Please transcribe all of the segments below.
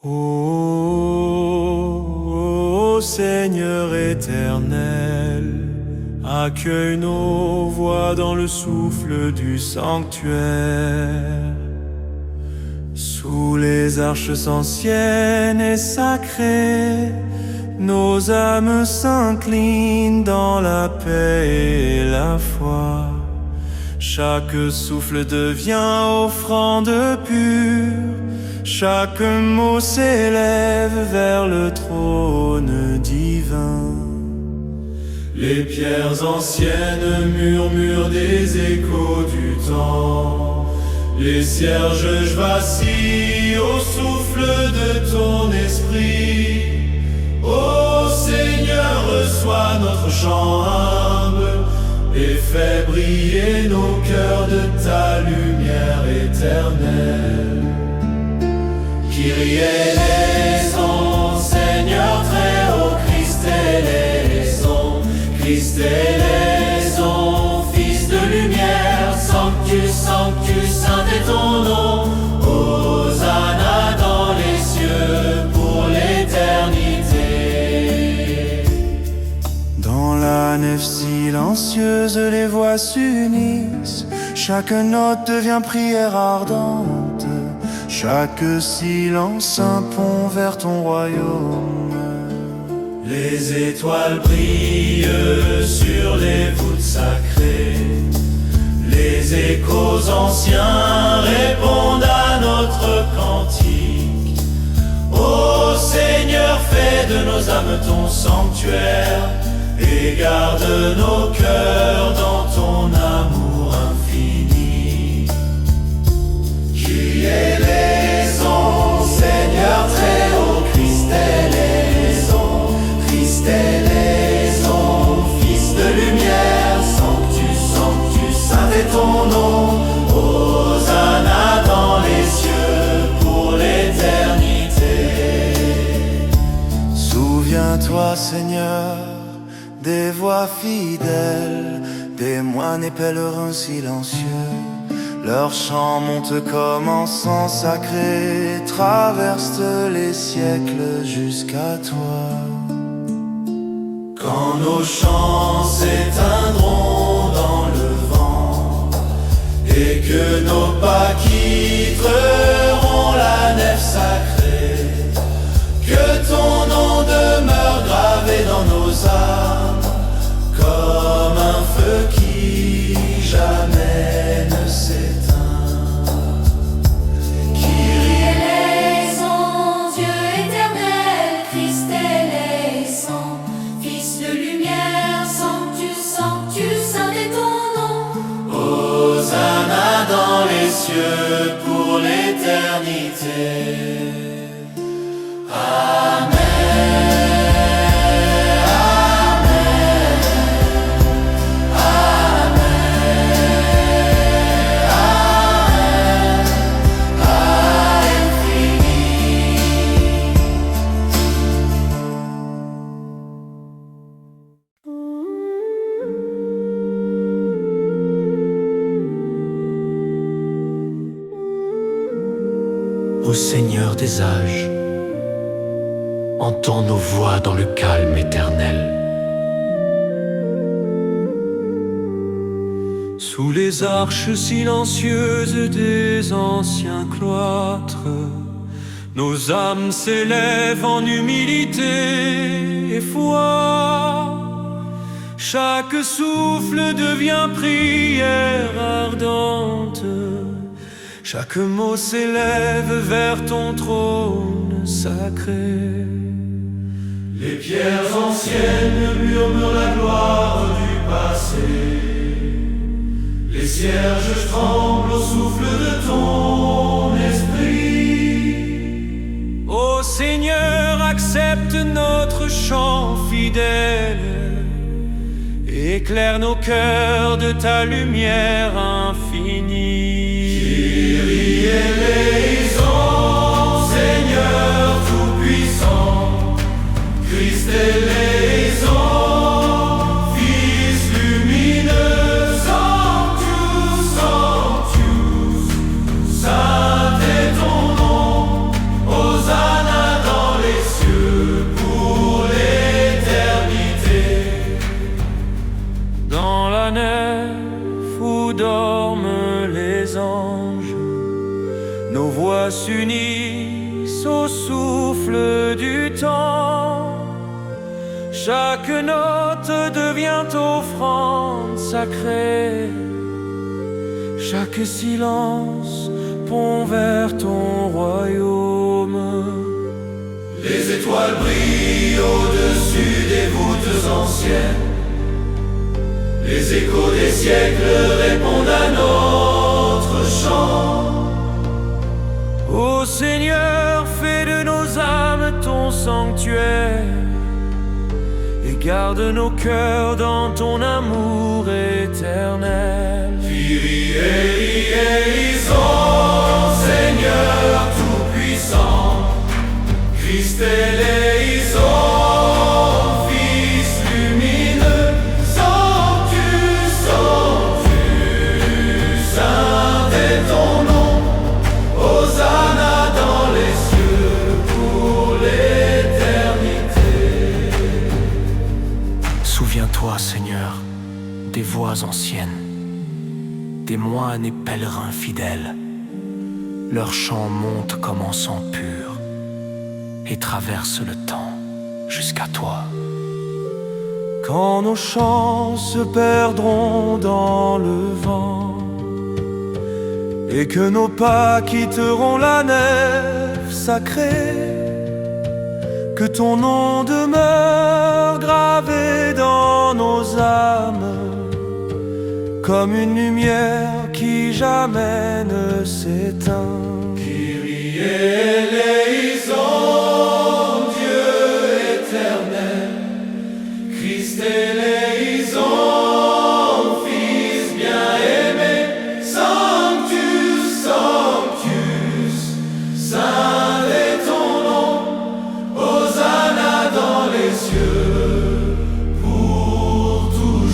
Ô Seigneur éternel, accueille nos voix dans le souffle du sanctuaire. Sous les arches anciennes et sacrées, nos âmes s'inclinent dans la paix et la foi. Chaque souffle devient offrande pure, chaque mot s'élève vers le trône divin. Les pierres anciennes murmurent des échos du temps. Les cierges vacillent au souffle de ton esprit. Ô Seigneur, reçois notre chant humble et fais briller nos cœurs de ta lumière éternelle. Kyrie eleison, Seigneur très haut, Christ eleison, Christ eleison, Fils de lumière, Sanctus, Sanctus, saint est ton nom. Hosanna dans les cieux pour l'éternité. Dans la nef silencieuse, les voix s'unissent, chaque note devient prière ardente. Chaque silence un pont vers ton royaume. Les étoiles brillent sur les voûtes sacrées. Les échos anciens répondent à notre cantique. Ô Seigneur, fais de nos âmes ton sanctuaire et garde nos cœurs dans ton amour infini. Qui est Seigneur très haut, Christ eleison, Christ eleison, Fils de lumière, Sanctus, Sanctus, saint est ton nom. Hosanna dans les cieux pour l'éternité. Souviens-toi, Seigneur, des voix fidèles, des moines et pèlerins silencieux. Leur chant monte comme encens sacré, traverse les siècles jusqu'à toi. Quand nos chants s'éteindront dans le vent et que nos pas quitteront la nef sacrée, que ton nom demeure gravé dans nos âmes comme un feu qui jamais ne s'éteint. Dans les cieux pour l'éternité. Amen. Amen. Amen. Amen. À l'infini. Ô Seigneur des âges, entends nos voix dans le calme éternel. Sous les arches silencieuses des anciens cloîtres, nos âmes s'élèvent en humilité et foi. Chaque souffle devient prière ardente. Chaque mot s'élève vers ton trône sacré. Les pierres anciennes murmurent la gloire du passé. Les cierges tremblent au souffle de ton esprit. Ô Seigneur, accepte notre chant fidèle. Éclaire nos cœurs de ta lumière infinie. Kyrie eleison, Seigneur tout-puissant, Christ eleison, Fils lumineux, Sanctus, Sanctus, saint est ton nom. Hosanna voix s'unissent au souffle du temps. Chaque note devient offrande sacrée. Chaque silence pont vers ton royaume. Les étoiles brillent au-dessus des voûtes anciennes. Les échos des siècles répondent à notre chant. Ô Seigneur, fais de nos âmes ton sanctuaire et garde nos cœurs dans ton amour éternel. Kyrie eleison, Seigneur tout-puissant, Christ eleison, Fils lumineux, Sanctus, Sanctus, saint est ton nom, Hosanna dans les cieux pour l'éternité. Souviens-toi, Seigneur, des voix anciennes, des moines et pèlerins fidèles. Leur chant monte comme en sang pur et traverse le temps jusqu'à toi. Quand nos chants se perdront dans le vent et que nos pas quitteront la nef sacrée, que ton nom demeure gravé dans nos âmes comme une lumière qui jamais ne s'éteint. Kyrie eleison, Dieu éternel, Christ eleison, Fils bien-aimé, Sanctus, Sanctus, saint est ton nom, Hosanna dans les cieux pour toujours.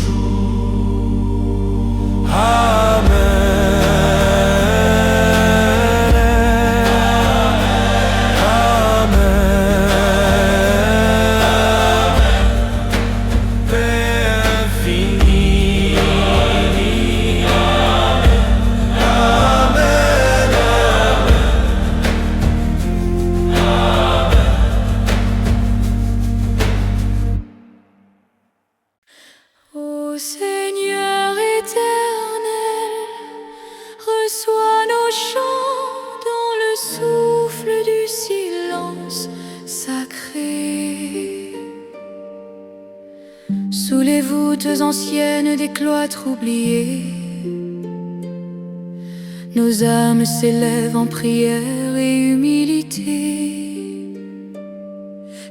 Ô Seigneur éternel, reçois nos chants dans le souffle du silence sacré. Sous les voûtes anciennes des cloîtres oubliés, nos âmes s'élèvent en prière et humilité.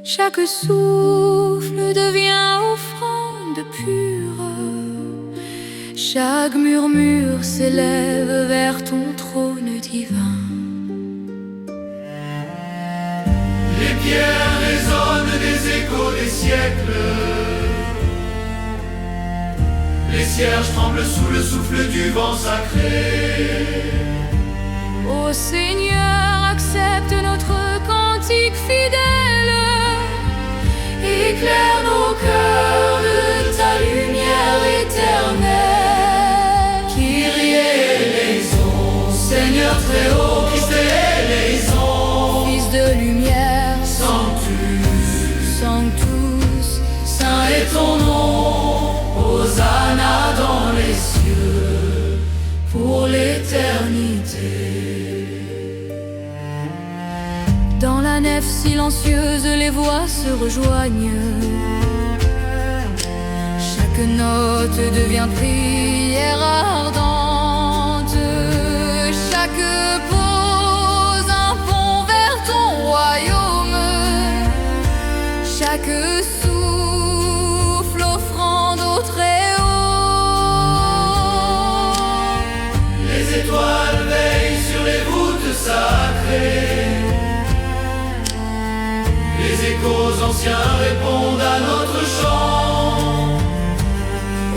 Chaque souffle devient offrande pure. Chaque murmure s'élève vers ton trône divin. Les pierres résonnent des échos des siècles. Les cierges tremblent sous le souffle du vent sacré. Ô Seigneur, accepte notre cantique fidèle. Éclaire nos cœurs de ta lumière éternelle. Kyrie eleison, Seigneur très haut, Christ eleison, Fils de lumière, Sanctus, Sanctus, saint est ton nom, Hosanna dans les cieux pour l'éternité. Dans la nef silencieuse, les voix se rejoignent. Chaque note devient prière ardente. Chaque pause un pont vers ton royaume. Chaque souffle offrande au Très-Haut. Les étoiles veillent sur les voûtes sacrées. Les échos anciens répondent à notre chant.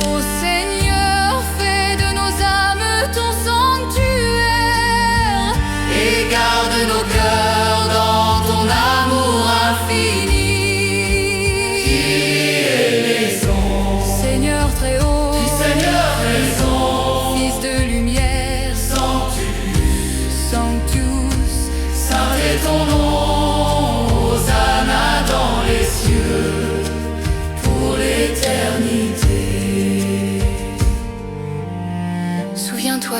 Ô Seigneur, fais de nos âmes ton sanctuaire Et garde nos cœurs dans ton amour infini. Kyrie eleison, Seigneur très haut, Seigneur raison, Fils de lumière, Sanctus, Sanctus,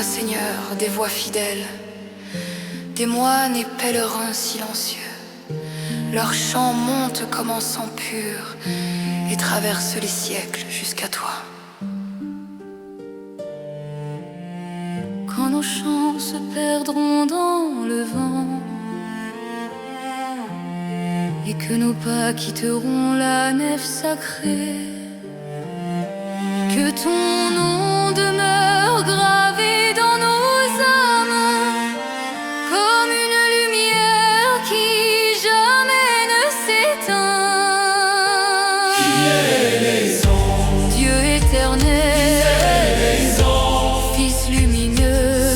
toi, Seigneur, des voix fidèles, des moines et pèlerins silencieux. Leur chant monte comme en sang pur et traverse les siècles jusqu'à toi. Quand nos chants se perdront dans le vent et que nos pas quitteront la nef sacrée, que ton nom demeure gravé dans nos âmes comme une lumière qui jamais ne s'éteint. Qui est les ondes, Dieu éternel, les ondes, Fils lumineux,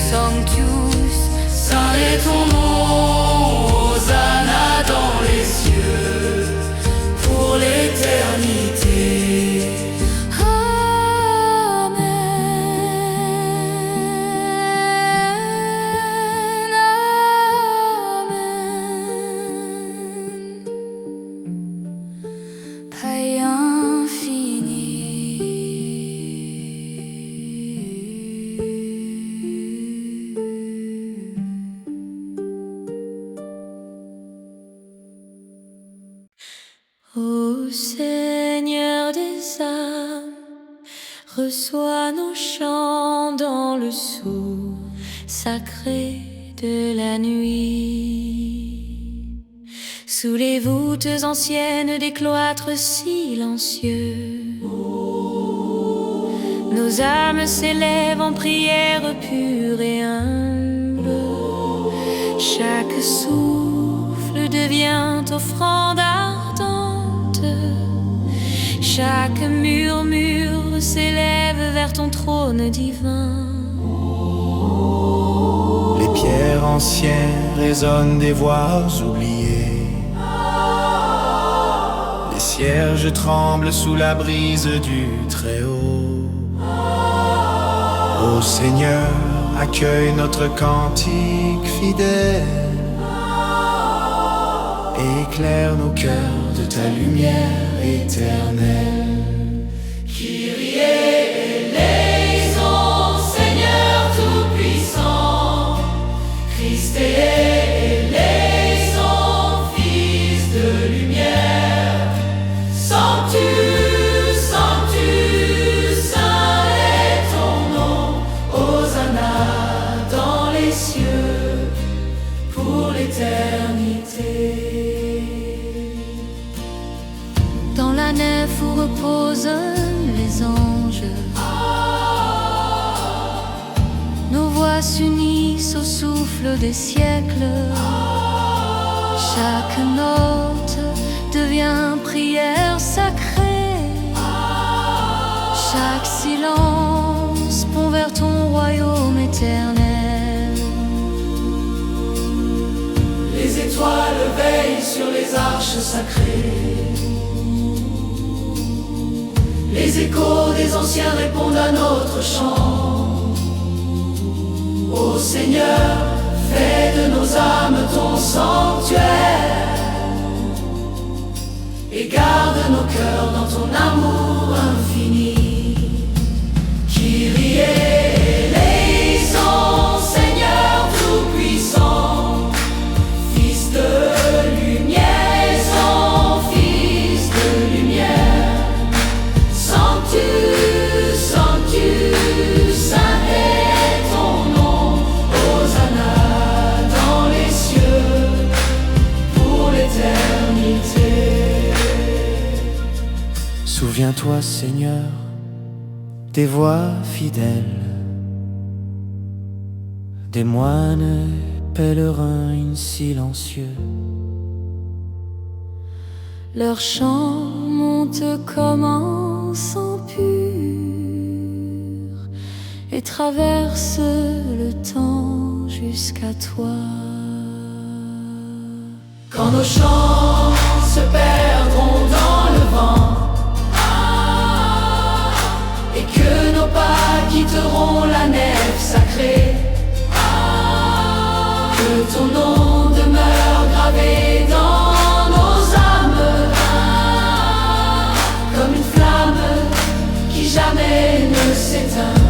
Sanctus, saint est ton nom, Hosanna dans les cieux, pour l'éternité. Amen, Amen. Paix infinie. Ô Seigneur des âmes, reçois nos chants dans le sceau sacré de la nuit. Sous les voûtes anciennes des cloîtres silencieux, nos âmes s'élèvent en prière pure et humble. Chaque souffle devient offrande ardente, chaque murmure s'élève vers ton trône divin. Les pierres anciennes résonnent des voix oubliées. Les cierges tremblent sous la brise du Très-Haut. Ô Seigneur, accueille notre cantique fidèle. Éclaire nos cœurs de ta lumière éternelle. Kyrie eleison, Seigneur tout-puissant, Christ eleison, Fils de lumière, Sanctus, Sanctus, saint est ton nom, Hosanna dans les cieux, pour l'éternité. Dans la nef où reposent les anges, nos voix s'unissent au souffle des siècles. Chaque note devient prière sacrée. Chaque silence pont vers ton royaume éternel. Les étoiles veillent sur les arches sacrées. Les échos des anciens répondent à notre chant. Ô Seigneur, fais de nos âmes ton sanctuaire et garde nos cœurs dans ton amour infini. Kyrie eleison, Seigneur tout-puissant, Fils de lumière, Fils de lumière, Sanctus, Sanctus, saint est ton nom, Hosanna dans les cieux, pour l'éternité. Souviens-toi, Seigneur, des voix fidèles, des moines pèlerins silencieux. Leur chant monte comme un sang pur et traverse le temps jusqu'à toi. Quand nos chants se perdront dans le vent et que nos pas quitteront la nef sacrée, que ton nom demeure gravé dans nos âmes comme une flamme qui jamais ne s'éteint.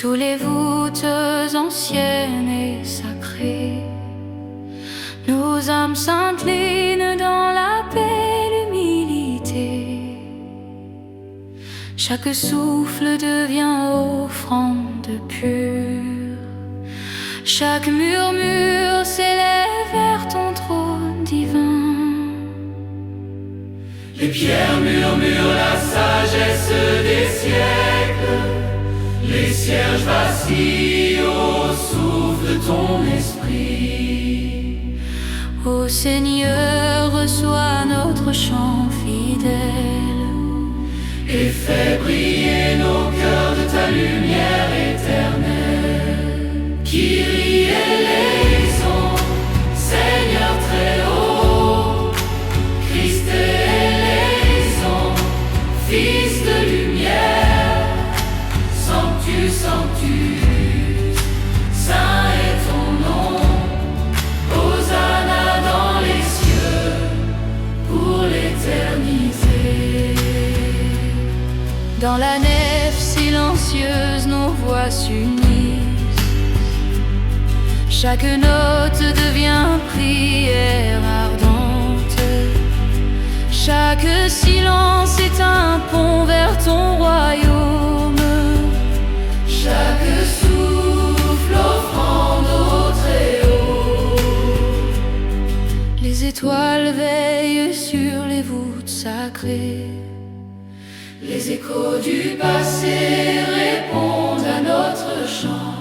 Sous les voûtes anciennes et sacrées, nos âmes s'inclinent dans la paix et l'humilité. Chaque souffle devient offrande pure, chaque murmure s'élève vers ton trône divin. Les pierres murmurent la sagesse des siècles, les cierges vacillent au souffle de ton esprit. Ô Seigneur, reçois notre chant fidèle et fais briller nos cœurs de ta lumière éternelle. Kyrie eleison, Seigneur très haut, Christ eleison, Fils de lumière, Sanctus, Sanctus, saint est ton nom, Hosanna dans les cieux, pour l'éternité. Dans la nef silencieuse, nos voix s'unissent. Chaque note devient prière ardente. Chaque silence est un pont vers ton royaume. Chaque souffle offrande au Très-Haut. Les étoiles veillent sur les voûtes sacrées. Les échos du passé répondent à notre chant.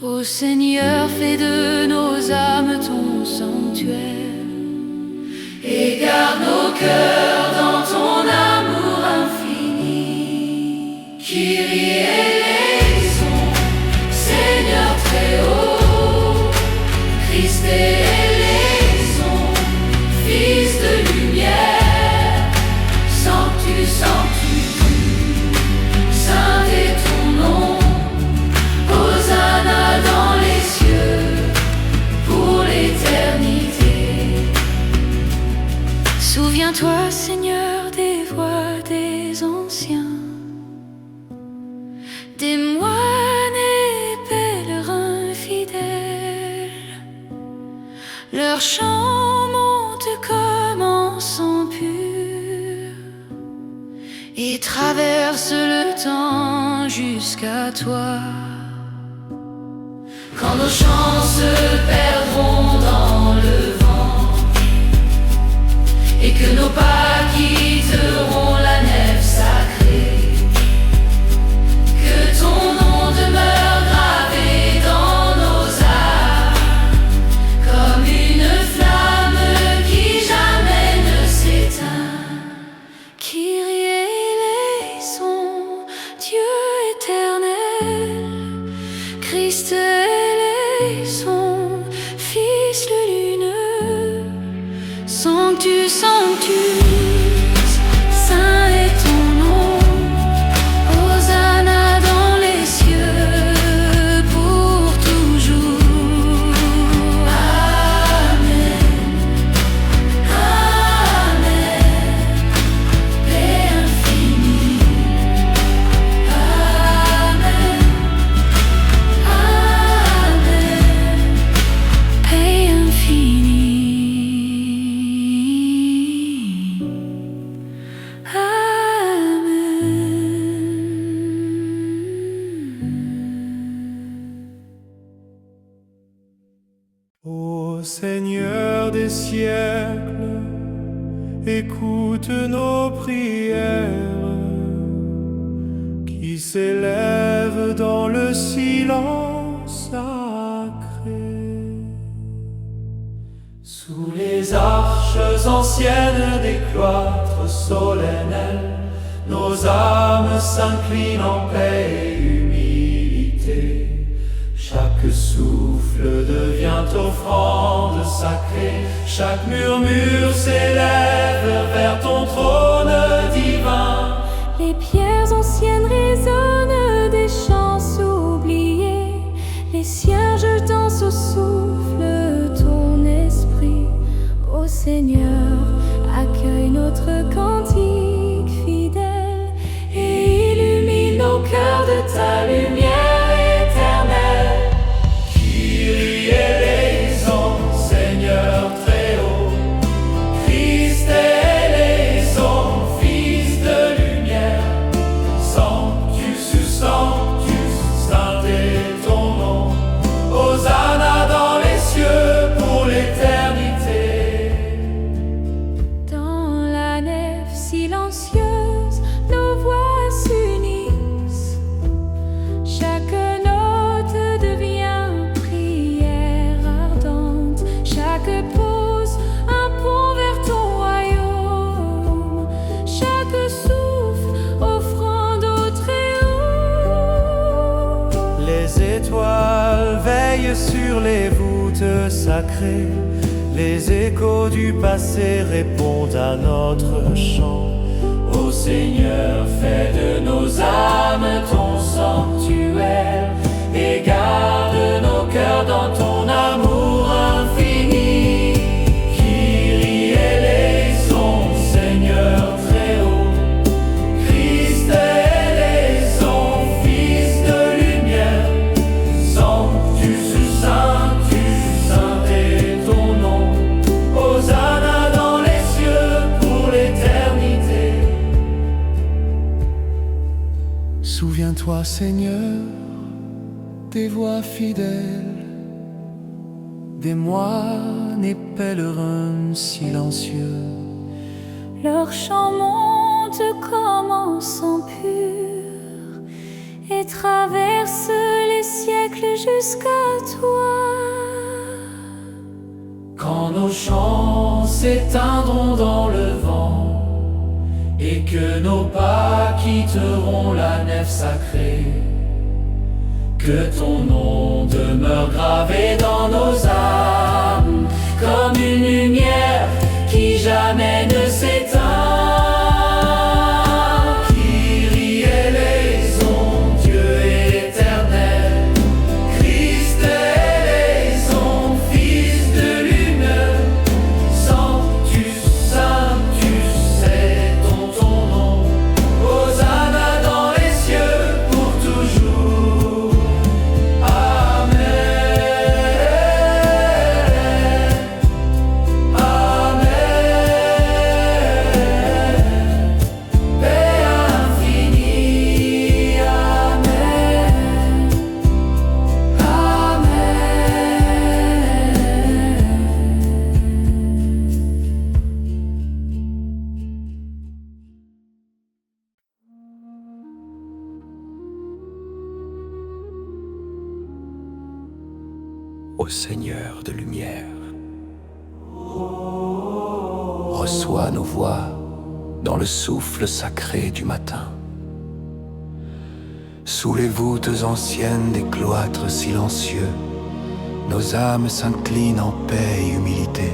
Ô Seigneur, fais de nos âmes ton sanctuaire et garde nos cœurs dans ton amour infini. Kyrie eleison, Seigneur très haut, Christ eleison, Fils de lumière, Sanctus, Sanctus, saint est ton nom, Hosanna dans les cieux, pour l'éternité. Souviens-toi, Seigneur, des voix des anciens, des moines et pèlerins fidèles. Leur chant monte comme encens pur et traverse le temps jusqu'à toi. Quand nos chants se perdront dans le vent et que nos pas quitteront la nef sacrée, que ton nom demeure gravé dans nos âmes comme une flamme qui jamais ne s'éteint. Kyrie eleison, Dieu éternel, Christ eleison, Fils lumineux, Sanctus, Sanctus, saint est ton nom, Hosanna dans les cieux, pour toujours. Amen, Amen, paix infinie. Amen, Amen, Paix infinie. Ô Seigneur des siècles, écoute nos prières qui s'élèvent dans le silence sacré. Sous les arches anciennes des cloîtres solennels, nos âmes s'inclinent en paix et humilité. Chaque souffle devient offrande sacrée, chaque murmure s'élève vers ton trône divin. Les pierres anciennes résonnent des chants oubliés, les cierges dansent au souffle de ton esprit. Ô Seigneur, accueille notre cantique fidèle et illumine nos cœurs de ta les voûtes sacrées, les échos du passé répondent à notre chant. Ô Seigneur, fais de nos âmes ton sanctuaire et garde nos cœurs dans ton amour infini. Kyrie eleison, Seigneur très haut, Christ eleison, Fils de lumière, Sanctus Sanctus, saint est ton nom. Hosanna dans les cieux pour l'éternité. Souviens-toi, Seigneur, des voix fidèles, des moines et pèlerins silencieux. Leur chant monte comme encens pur et traverse les siècles jusqu'à toi. Quand nos chants s'éteindront dans le vent et que nos pas quitteront la nef sacrée, que ton nom demeure gravé dans nos âmes comme une lumière qui jamais ne s'éteint. Kyrie eleison, Dieu éternel, Christ eleison, Fils de lumière, Sanctus Sanctus, c'est ton nom. Hosanna dans les cieux pour toujours. Amen. Amen. Paix infinie. Amen. Amen. Ô Seigneur de lumière, reçois nos voix dans le souffle sacré du matin. Sous les voûtes anciennes des cloîtres silencieux, nos âmes s'inclinent en paix et humilité.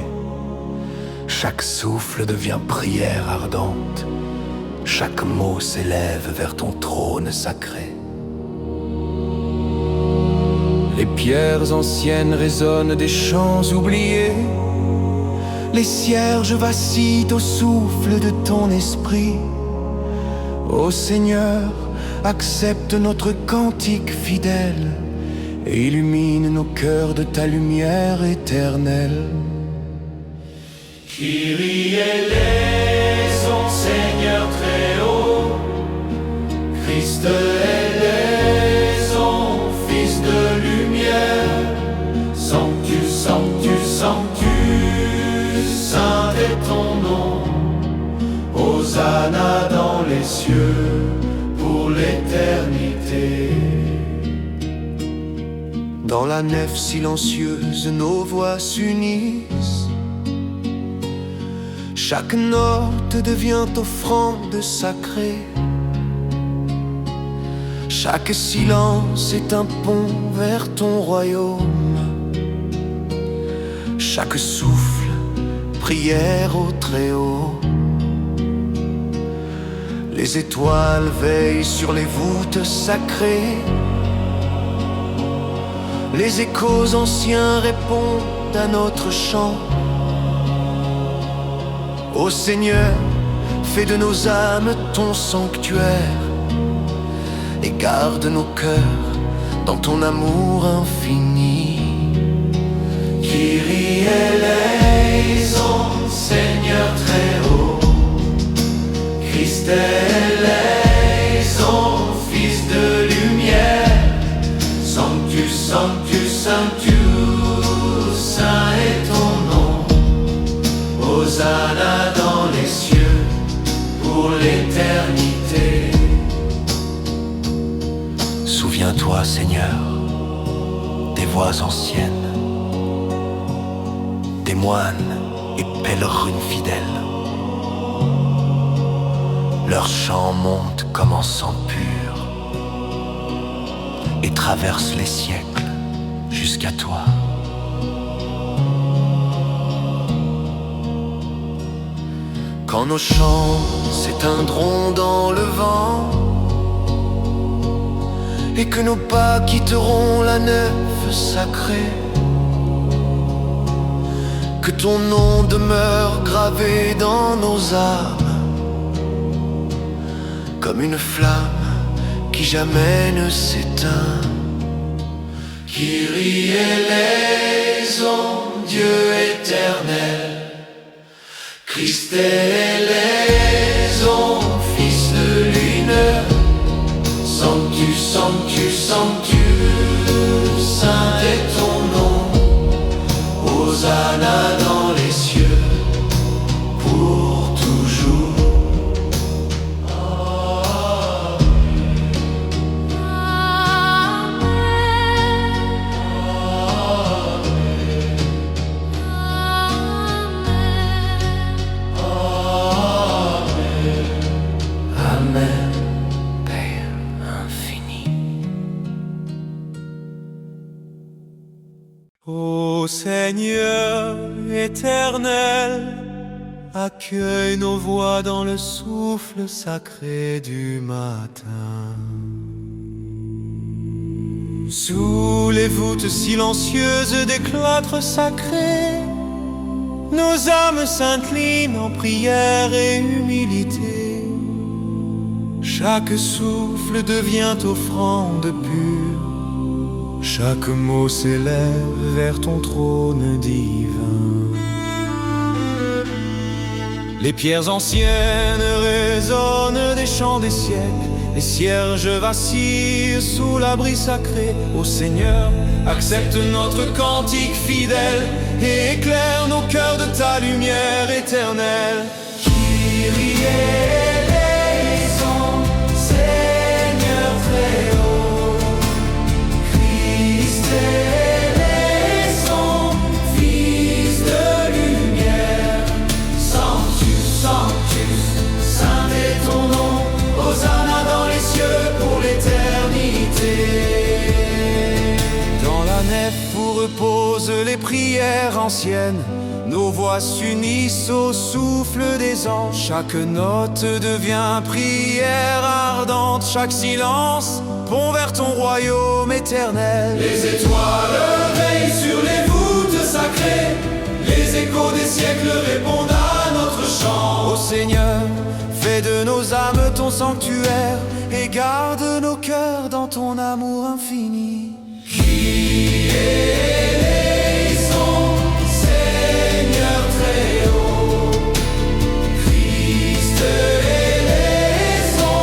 Chaque souffle devient prière ardente, chaque mot s'élève vers ton trône sacré. Les pierres anciennes résonnent des chants oubliés, les cierges vacillent au souffle de ton esprit. Ô Seigneur, accepte notre cantique fidèle et illumine nos cœurs de ta lumière éternelle. Kyrie eleison, Seigneur très haut, Christ eleison, Fils de lumière, Sanctus Sanctus Sanctus, saint est ton nom. Hosanna dans les cieux pour l'éternité. Dans la nef silencieuse, nos voix s'unissent. Chaque note devient offrande sacrée. Chaque silence est un pont vers ton royaume. Chaque souffle, prière au Très-Haut. Les étoiles veillent sur les voûtes sacrées. Les échos anciens répondent à notre chant. Ô Seigneur, fais de nos âmes ton sanctuaire et garde nos cœurs dans ton amour infini. Kyrie eleison, Seigneur très haut, Christ eleison, Fils de lumière, Sanctus Sanctus Sanctus, saint est ton nom. Hosanna dans les cieux pour l'éternité. Souviens-toi, Seigneur, des voix anciennes, des moines et pèlerins fidèles. Leur chant monte comme encens pur et traverse les siècles jusqu'à toi. Quand nos chants s'éteindront dans le vent et que nos pas quitteront la nef sacrée, que ton nom demeure gravé dans nos âmes comme une flamme qui jamais ne s'éteint. Kyrie eleison, Dieu éternel, Christ eleison, Fils de l'une, Sanctus, Sanctus, Sanctus, Saint est ton nom, Hosanna dans les cieux, pour toujours. Amen, Père infini. Ô Seigneur éternel, accueille nos voix dans le souffle sacré du matin. Sous les voûtes silencieuses des cloîtres sacrés, nos âmes s'inclinent en prière et humilité. Chaque souffle devient offrande pure, chaque mot s'élève vers ton trône divin. Les pierres anciennes résonnent des chants des siècles, les cierges vacillent sous l'abri sacré. Ô Seigneur, accepte notre cantique fidèle et éclaire nos cœurs de ta lumière éternelle. Kyrie eleison, Seigneur très haut, Christ eleison, Fils de lumière, Sanctus, Sanctus, Saint est ton nom, Hosanna dans les cieux pour l'éternité. Dans la nef où reposent les prières anciennes, nos voix s'unissent au souffle des anges. Chaque note devient prière ardente, chaque silence pont vers ton royaume éternel. Les étoiles veillent sur les voûtes sacrées, les échos des siècles répondent à notre chant. Ô Seigneur, fais de nos âmes ton sanctuaire et garde nos cœurs dans ton amour infini. Kyrie eleison, Seigneur très haut, Christ eleison,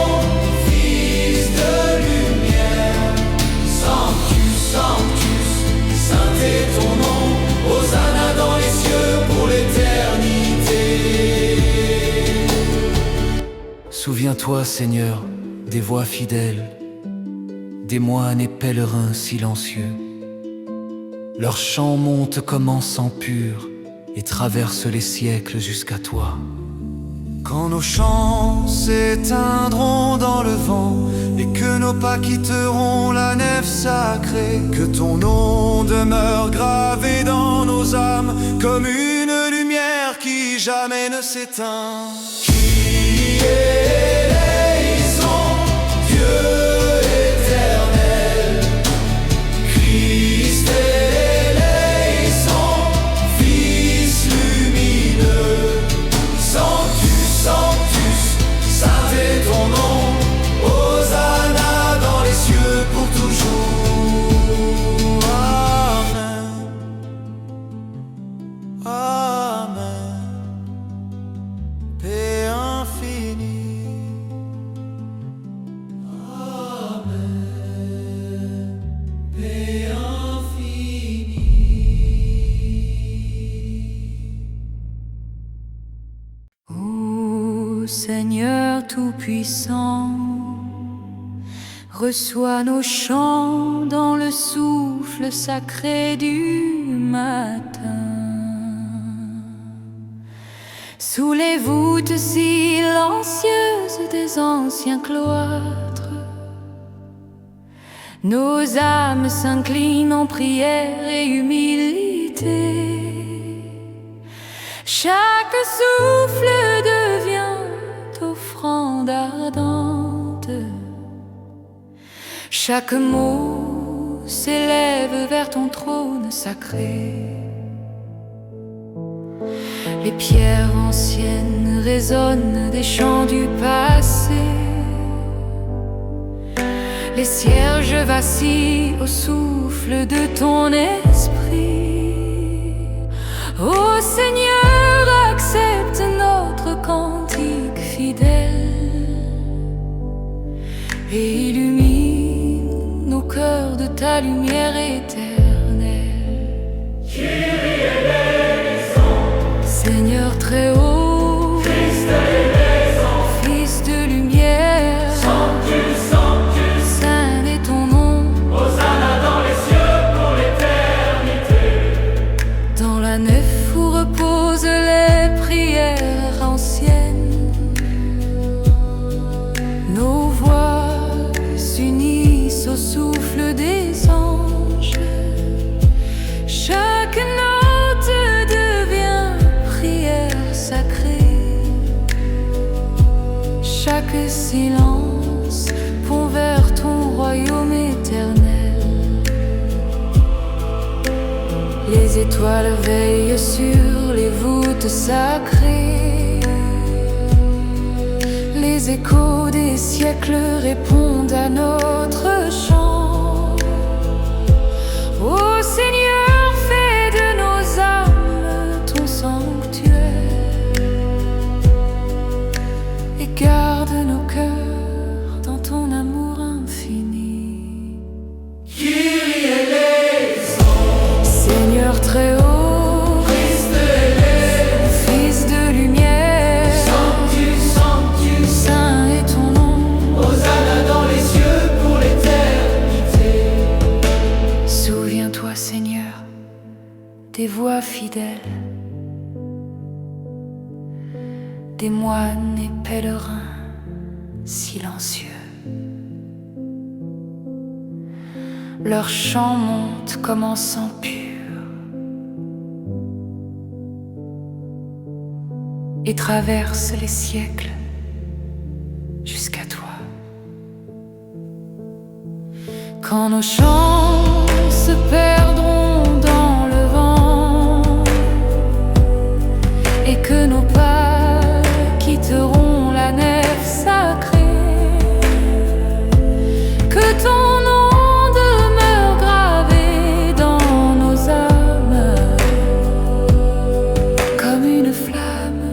Fils de lumière, Sanctus, Sanctus, Saint est ton nom, Hosanna dans les cieux pour l'éternité. Souviens-toi, Seigneur, des voix fidèles, des moines et pèlerins silencieux. Leur chant monte comme encens pur et traverse les siècles jusqu'à toi. Quand nos chants s'éteindront dans le vent et que nos pas quitteront la nef sacrée, que ton nom demeure gravé dans nos âmes comme une lumière qui jamais ne s'éteint. Kyrie eleison, Dieu éternel, Christ eleison, Fils lumineux, Sanctus, Sanctus, Saint est ton nom, Hosanna dans les cieux pour toujours. Amen. Amen. Paix infinie. Paix infinie. Ô Seigneur Tout-Puissant, reçois nos chants dans le souffle sacré du matin. Sous les voûtes silencieuses des anciens cloîtres, nos âmes s'inclinent en prière et humilité. Chaque souffle devient Chaque mot s'élève vers ton trône sacré. Les pierres anciennes résonnent des chants du passé. Les cierges vacillent au souffle de ton esprit. Ô Seigneur, accepte notre cantique fidèle et illumine nos cœurs de ta lumière éternelle. Kyrie eleison, Seigneur très haut, Christ eleison, Fils de lumière, Sanctus, Sanctus, saint est ton nom. Hosanna dans les cieux pour l'éternité. Dans la nef où reposent les prières anciennes, nos voix s'unissent au souffle des anges. Chaque note devient prière sacrée. Chaque silence pond vers ton royaume éternel. Les étoiles veillent sur les voûtes sacrées. Les échos des siècles répondent à notre chant. Ô Seigneur, fais de nos âmes ton sanctuaire et garde nos cœurs dans ton amour infini. Kyrie eleison, Seigneur très haut, Christ eleison, Fils de lumière, Sanctus, Sanctus, saint est ton nom. Hosanna dans les cieux pour l'éternité. Souviens-toi, Seigneur, des voix fidèles, des moines et pèlerins silencieux. Leur chant monte comme en sang pur et traverse les siècles jusqu'à toi. Quand nos chants se perdront dans le vent et que nos pas quitteront la nef sacrée, que ton nom demeure gravé dans nos âmes comme une flamme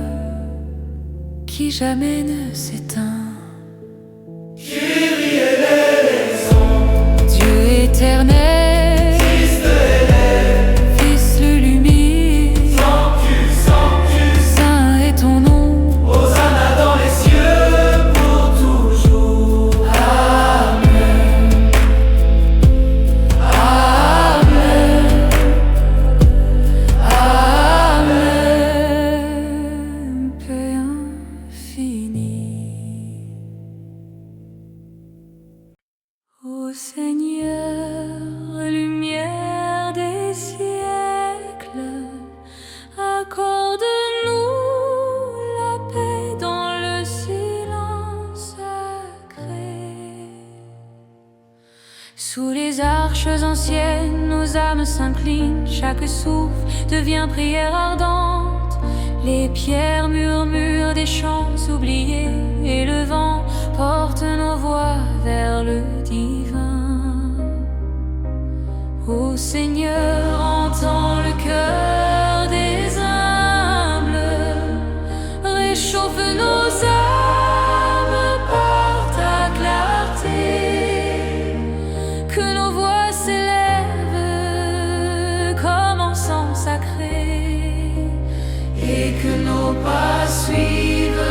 qui jamais ne s'éteint. Kyrie eleison, Dieu éternel, Christ eleison, Fils de lumière, Sanctus, Sanctus, saint est ton nom. Hosanna dans les cieux pour toujours. Amen. Amen. Amen. Paix infinie. Ô Seigneur, lumière des siècles, accorde-nous la paix dans le silence sacré. Sous les arches anciennes, nos âmes s'inclinent, chaque souffle devient prière ardente. Les pierres murmurent des chants oubliés et le vent porte nos voix vers le divin. Ô Seigneur, entends le cœur des humbles, réchauffe nos âmes par ta clarté, que nos voix s'élèvent comme encens sacré et que nos pas suivent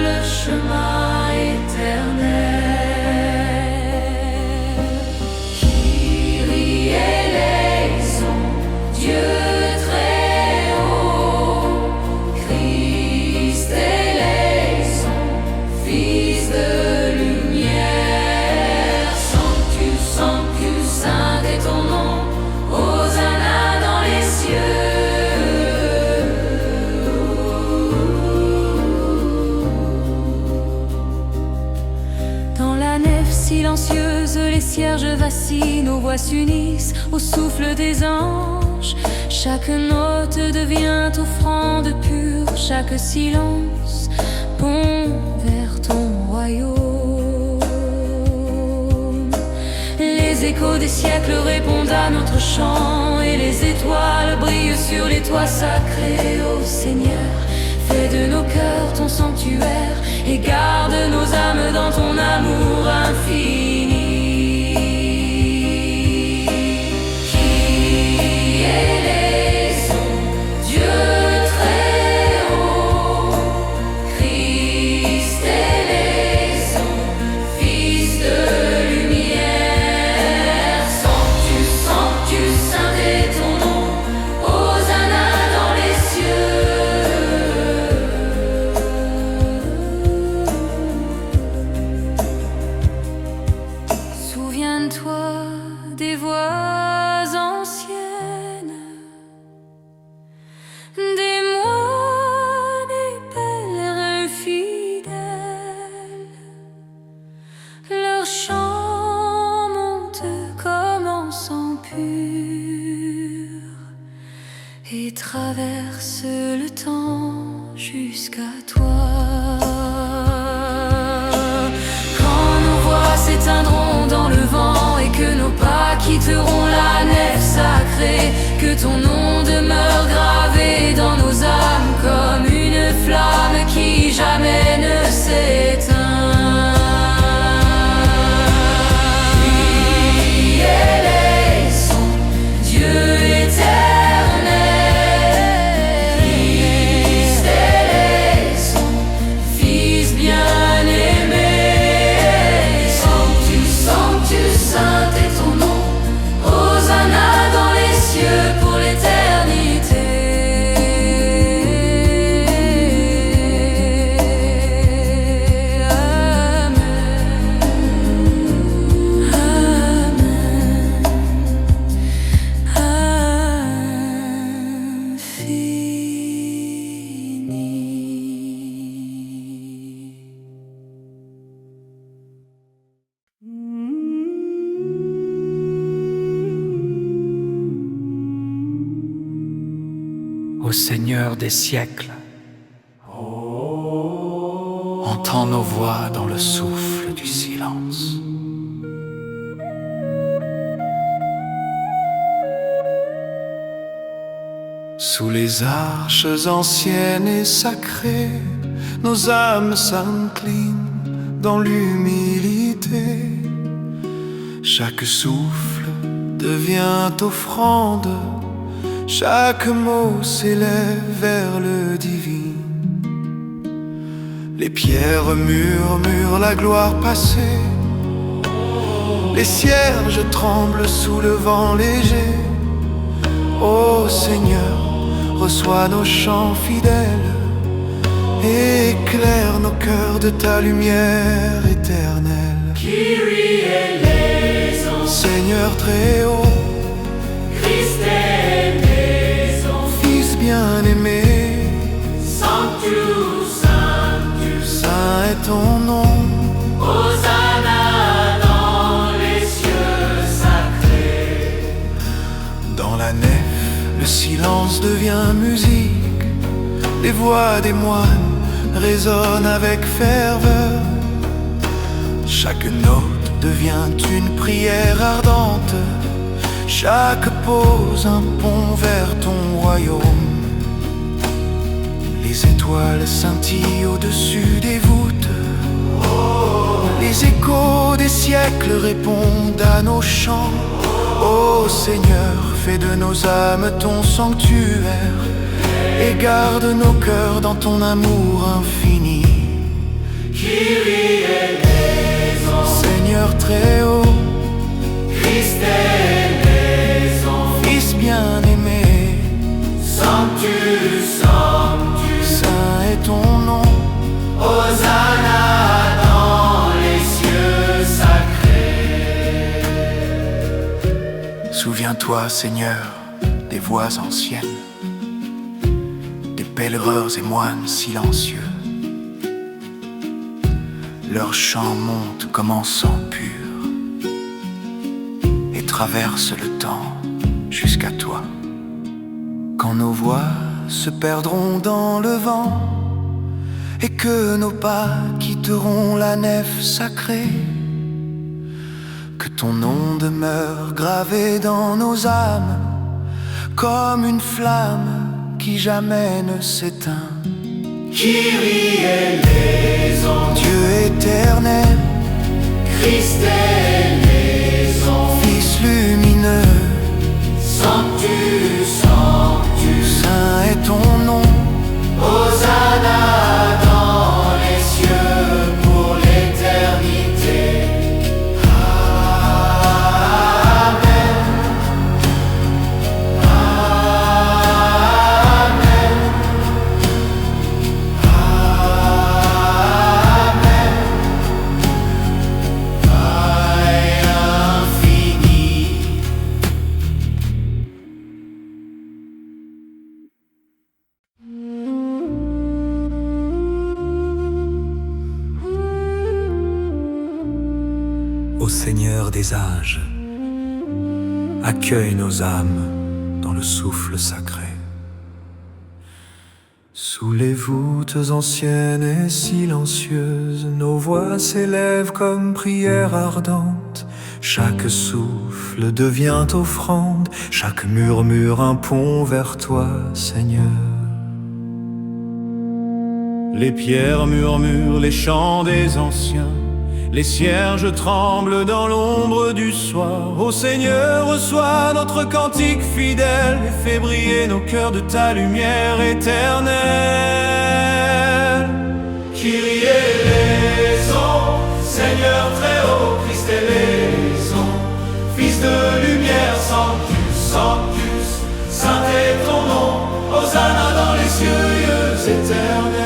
le chemin éternel. Kyrie eleison, Dieu très haut, Christ eleison, silencieuses, les cierges vacillent, nos voix s'unissent au souffle des anges. Chaque note devient offrande pure, chaque silence pont vers ton royaume. Les échos des siècles répondent à notre chant, et les étoiles brillent sur les toits sacrés. Ô Seigneur, fais de nos cœurs ton sanctuaire, et garde nos âmes dans ton amour infini. Qui éleison, Dieu très haut, Christ éleison, Fils de lumière. Sanctus, sanctus, saint est ton nom, Hosanna dans les cieux. Souviens-toi des voix anciennes, des moines et pèlerins fidèles. Leur chant monte comme encens pur et traverse le temps jusqu'à toi. Quand nos voix s'éteindront dans le vent et que nos pas quitteront la nef sacrée, que ton nom demeure gravé dans nos âmes comme une flamme qui jamais ne s'éteint. Qui éleison, Dieu éternel, Christ éleison, Fils bien-aimé. Sanctus, sanctus, saint est ton nom, Hosanna dans les cieux pour l'éternité. Ô Seigneur des siècles, entends nos voix dans le souffle du silence. Sous les arches anciennes et sacrées, nos âmes s'inclinent dans l'humilité. Chaque souffle devient offrande, chaque mot s'élève vers le divin. Les pierres murmurent la gloire passée, les cierges tremblent sous le vent léger. Ô Seigneur, reçois nos chants fidèles et éclaire nos cœurs de ta lumière éternelle. Kyrie eleison, Seigneur très haut, Christ éleison, Fils bien-aimé, Sanctus, sanctus, saint est ton nom. Hosanna dans les cieux sacrés. Dans la nef, le silence devient musique, les voix des moines résonnent avec ferveur. Chaque note devient une prière ardente, chaque pause un pont vers ton royaume. Les étoiles scintillent au-dessus des voûtes, les échos des siècles répondent à nos chants. Ô Seigneur, fais de nos âmes ton sanctuaire et garde nos cœurs dans ton amour infini. Kyrie eleison, Seigneur très haut, Christ éleison, Fils bien-aimé, Sanctus, sanctus, saint est ton nom. Hosanna dans les cieux sacrés. Souviens-toi, Seigneur, des voix anciennes, des pèlerins et moines silencieux. Leur chant monte comme encens pur traverse le temps jusqu'à toi. Quand nos voix se perdront dans le vent et que nos pas quitteront la nef sacrée, que ton nom demeure gravé dans nos âmes comme une flamme qui jamais ne s'éteint. Kyrie eleison, Dieu éternel, Christ eleison, Fils lumineux, Sanctus, Sanctus, saint est ton nom. Hosanna dans les cieux pour l'éternité. Amen. Amen. Amen. Paix infinie. Ô Seigneur des âges, accueille nos âmes dans le souffle sacré. Sous les voûtes anciennes et silencieuses, nos voix s'élèvent comme prière ardente. Chaque souffle devient offrande, chaque murmure un pont vers toi, Seigneur. Les pierres murmurent les chants des anciens, les cierges tremblent dans l'ombre du soir. Ô Seigneur, reçois notre cantique fidèle et fais briller nos cœurs de ta lumière éternelle. Kyrie eleison, Seigneur très haut, Christ eleison, Fils de lumière, Sanctus, Sanctus, saint est ton nom, Hosanna dans les cieux éternels.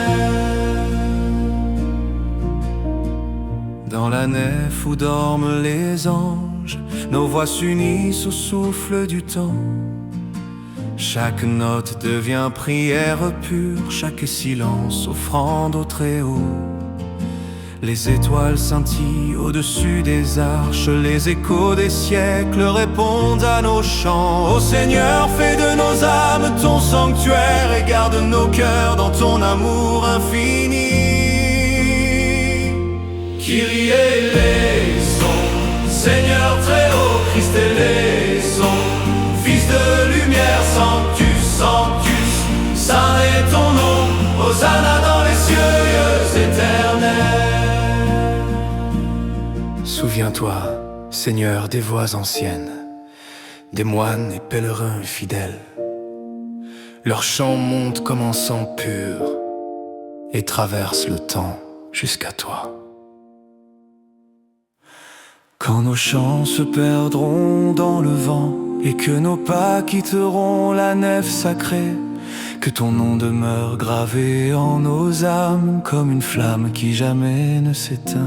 Dans la nef où dorment les anges, nos voix s'unissent au souffle du temps. Chaque note devient prière pure, chaque silence offrande au Très-Haut. Les étoiles scintillent au-dessus des arches, les échos des siècles répondent à nos chants. Ô Seigneur, fais de nos âmes ton sanctuaire et garde nos cœurs dans ton amour infini. Kyrie eleison, Seigneur très haut, Christ eleison, Fils de lumière, Sanctus, Sanctus, saint est ton nom, Hosanna dans les cieux éternels. Souviens-toi, Seigneur, des voix anciennes, des moines et pèlerins fidèles. Leur chant monte comme un sang pur et traverse le temps jusqu'à toi. Quand nos chants se perdront dans le vent et que nos pas quitteront la nef sacrée, que ton nom demeure gravé en nos âmes comme une flamme qui jamais ne s'éteint.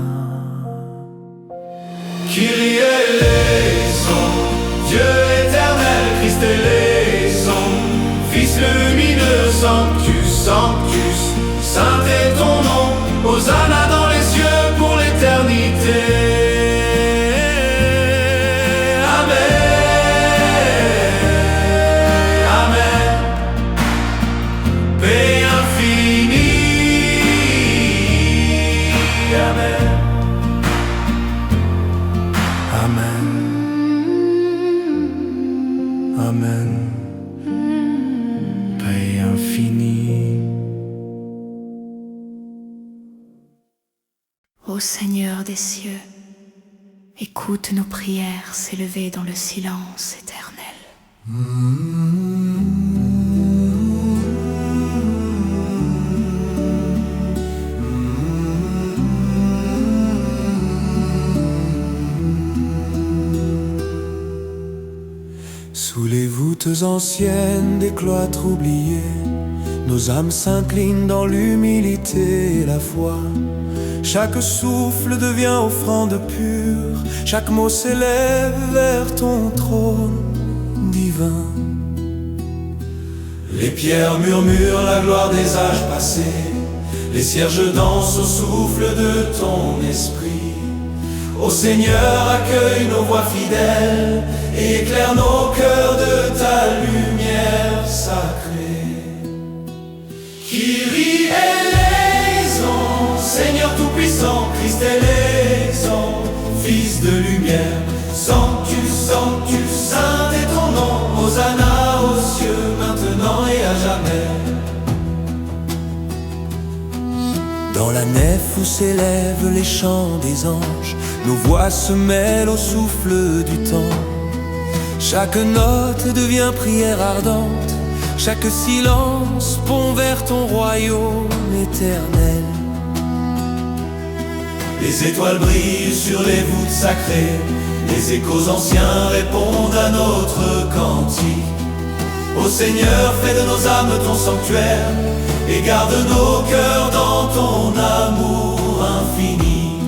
Kyrie eleison, Dieu éternel, Christ eleison, Fils lumineux, Sanctus, Sanctus, saint est ton nom, Hosanna dans les cieux pour l'éternité. Amen, paix infinie. Ô Seigneur des cieux, écoute nos prières s'élever dans le silence éternel. Sous les voûtes anciennes des cloîtres oubliés, nos âmes s'inclinent dans l'humilité et la foi. Chaque souffle devient offrande pure, chaque mot s'élève vers ton trône divin. Les pierres murmurent la gloire des âges passés, les cierges dansent au souffle de ton esprit. Ô Seigneur, accueille nos voix fidèles et éclaire nos cœurs de ta lumière sacrée. Kyrie eleison, Seigneur tout-puissant, Christ eleison, Fils de lumière. Sanctus, sanctus, saint est ton nom, Hosanna aux cieux, maintenant et à jamais. Dans la nef où s'élèvent les chants des anges, nos voix se mêlent au souffle du temps. Chaque note devient prière ardente, chaque silence pont vers ton royaume éternel. Les étoiles brillent sur les voûtes sacrées, les échos anciens répondent à notre cantique. Ô Seigneur, fais de nos âmes ton sanctuaire et garde nos cœurs dans ton amour infini.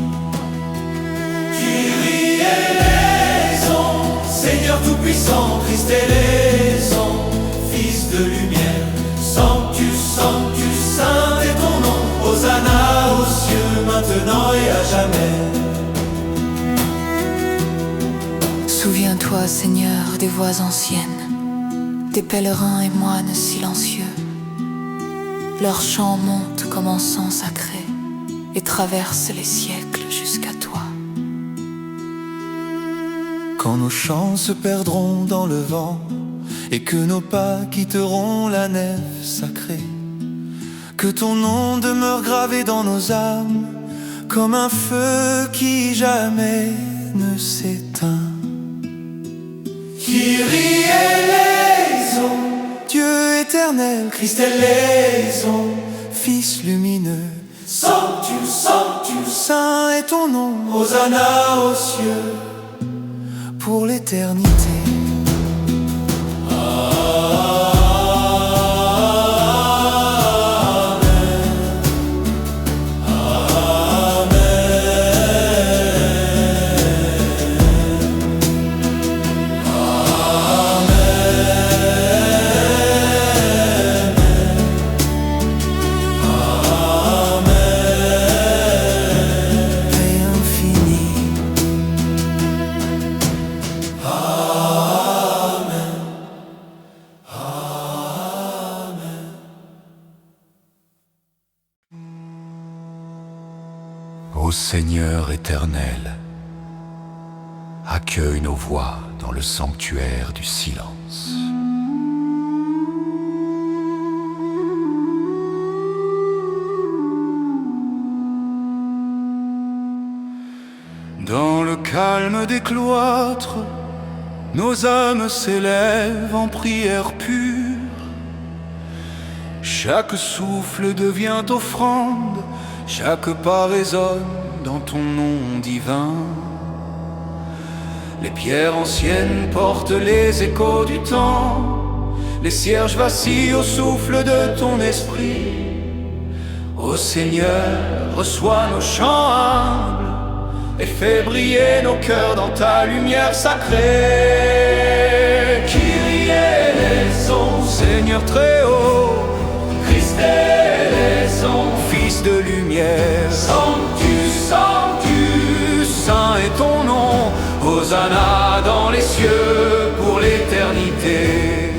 Kyrie eleison, Seigneur tout-puissant, Christ eleison, Fils de lumière. Sanctus, sanctus, saint est ton nom, Hosanna aux cieux, maintenant et à jamais. Souviens-toi, Seigneur, des voix anciennes, des pèlerins et moines silencieux. Leur chant monte comme encens sacré et traverse les siècles jusqu'à toi. Quand nos chants se perdront dans le vent et que nos pas quitteront la nef sacrée, que ton nom demeure gravé dans nos âmes comme un feu qui jamais ne s'éteint. Kyrie eleison, Dieu éternel, Christ eleison, Fils lumineux, Sanctus, sanctus, saint est ton nom, Hosanna aux cieux, pour l'éternité. Ô Seigneur éternel, accueille nos voix dans le sanctuaire du silence. Dans le calme des cloîtres, nos âmes s'élèvent en prière pure. Chaque souffle devient offrande, chaque pas résonne dans ton nom divin. Les pierres anciennes portent les échos du temps, les cierges vacillent au souffle de ton esprit. Ô Seigneur, reçois nos chants humbles et fais briller nos cœurs dans ta lumière sacrée. Kyrie eleison, Seigneur très haut, Christ eleison, Fils de lumière. Sanctus, sanctus, Saint est ton nom, Hosanna dans les cieux pour l'éternité.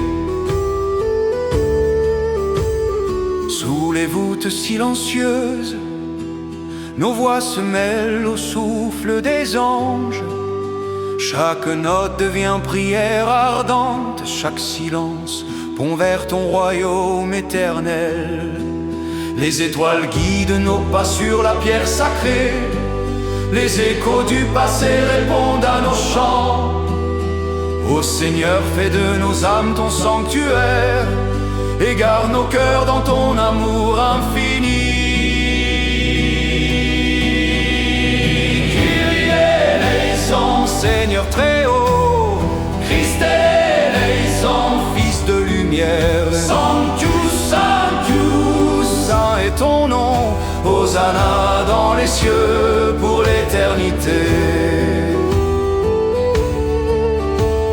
Sous les voûtes silencieuses, nos voix se mêlent au souffle des anges. Chaque note devient prière ardente, chaque silence pont vers ton royaume éternel. Les étoiles guident nos pas sur la pierre sacrée, les échos du passé répondent à nos chants. Ô Seigneur, fais de nos âmes ton sanctuaire et garde nos cœurs dans ton amour infini. Seigneur très haut, Christ eleison, Fils de lumière. Sanctus, sanctus, saint est ton nom, Hosanna dans les cieux pour l'éternité.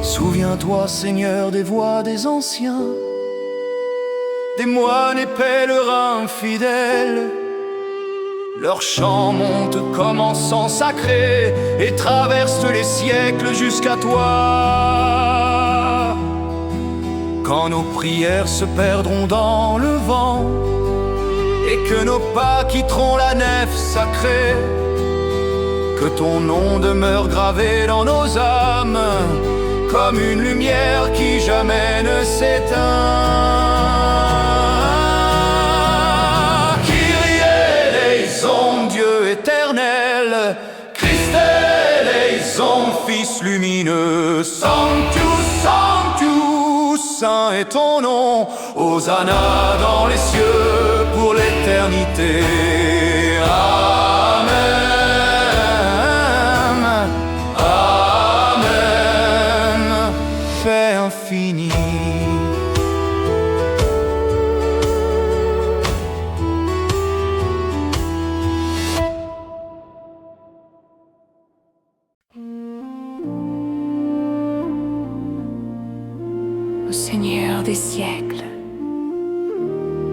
Souviens-toi, Seigneur, des voix des anciens, des moines et pèlerins fidèles. Leur chant monte comme encens sacré et traverse les siècles jusqu'à toi. Quand nos prières se perdront dans le vent et que nos pas quitteront la nef sacrée, que ton nom demeure gravé dans nos âmes comme une lumière qui jamais ne s'éteint. Kyrie eleison, Dieu éternel, Christ eleison, Fils lumineux, Sanctus, Sanctus, saint est ton nom, Hosanna dans les cieux pour l'éternité. Amen. Fait infini. Ô Seigneur des siècles,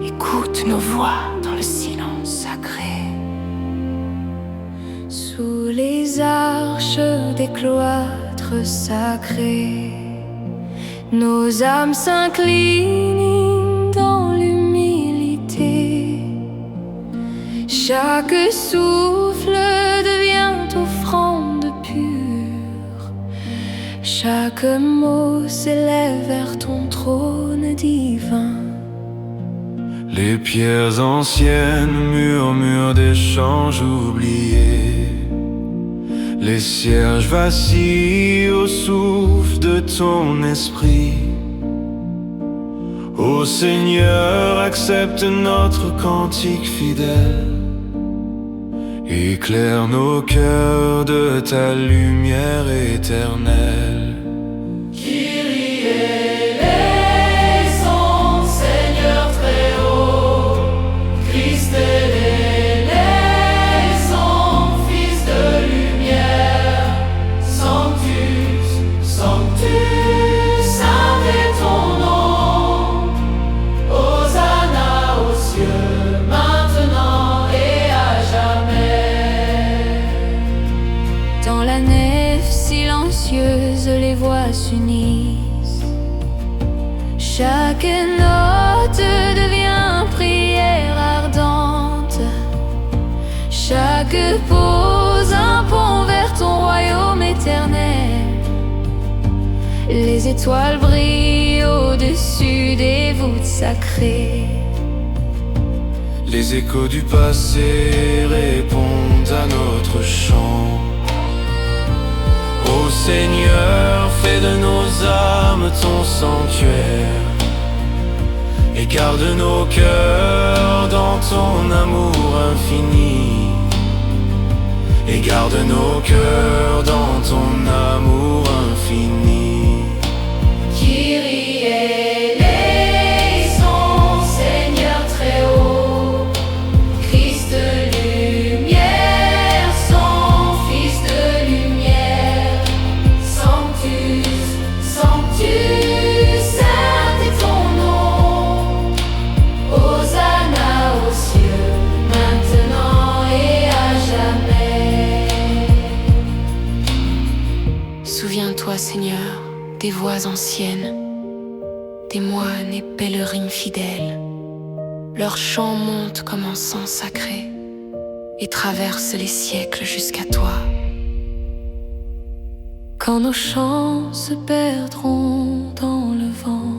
écoute nos voix dans le silence sacré. Sous les arches des cloîtres sacrés, nos âmes s'inclinent dans l'humilité. Chaque souffle devient offrande pure. Chaque mot s'élève vers ton trône divin. Les pierres anciennes murmurent des chants oubliés. Les cierges vacillent au souffle de ton esprit. Ô Seigneur, accepte notre cantique fidèle. Éclaire nos cœurs de ta lumière éternelle. Kyrie eleison, Seigneur très haut, Christ eleison, Fils de lumière, Sanctus, Sanctus, saint est ton nom, Hosanna aux cieux, maintenant et à jamais. Dans la nef silencieuse, les voix s'unissent. Chaque note devient prière ardente. Chaque pause un pont vers ton royaume éternel. Les étoiles brillent au-dessus des voûtes sacrées. Les échos du passé répondent à notre chant. Ô Seigneur, fais de nos âmes ton sanctuaire et garde nos cœurs dans ton amour infini. Et garde nos cœurs dans ton amour infini. Kyrie eleison, Seigneur très haut, Christ lumière, son Fils de lumière, Sanctus, Sanctus, saint est ton nom, Hosanna aux cieux, maintenant et à jamais. Souviens-toi, Seigneur, des voix anciennes, des moines et pèlerins fidèles. Leur chant monte comme encens sacré et traverse les siècles jusqu'à toi. Quand nos chants se perdront dans le vent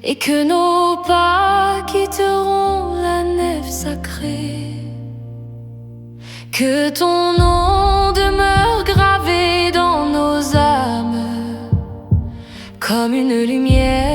et que nos pas quitteront la nef sacrée, que ton nom demeure gravé dans nos âmes comme une lumière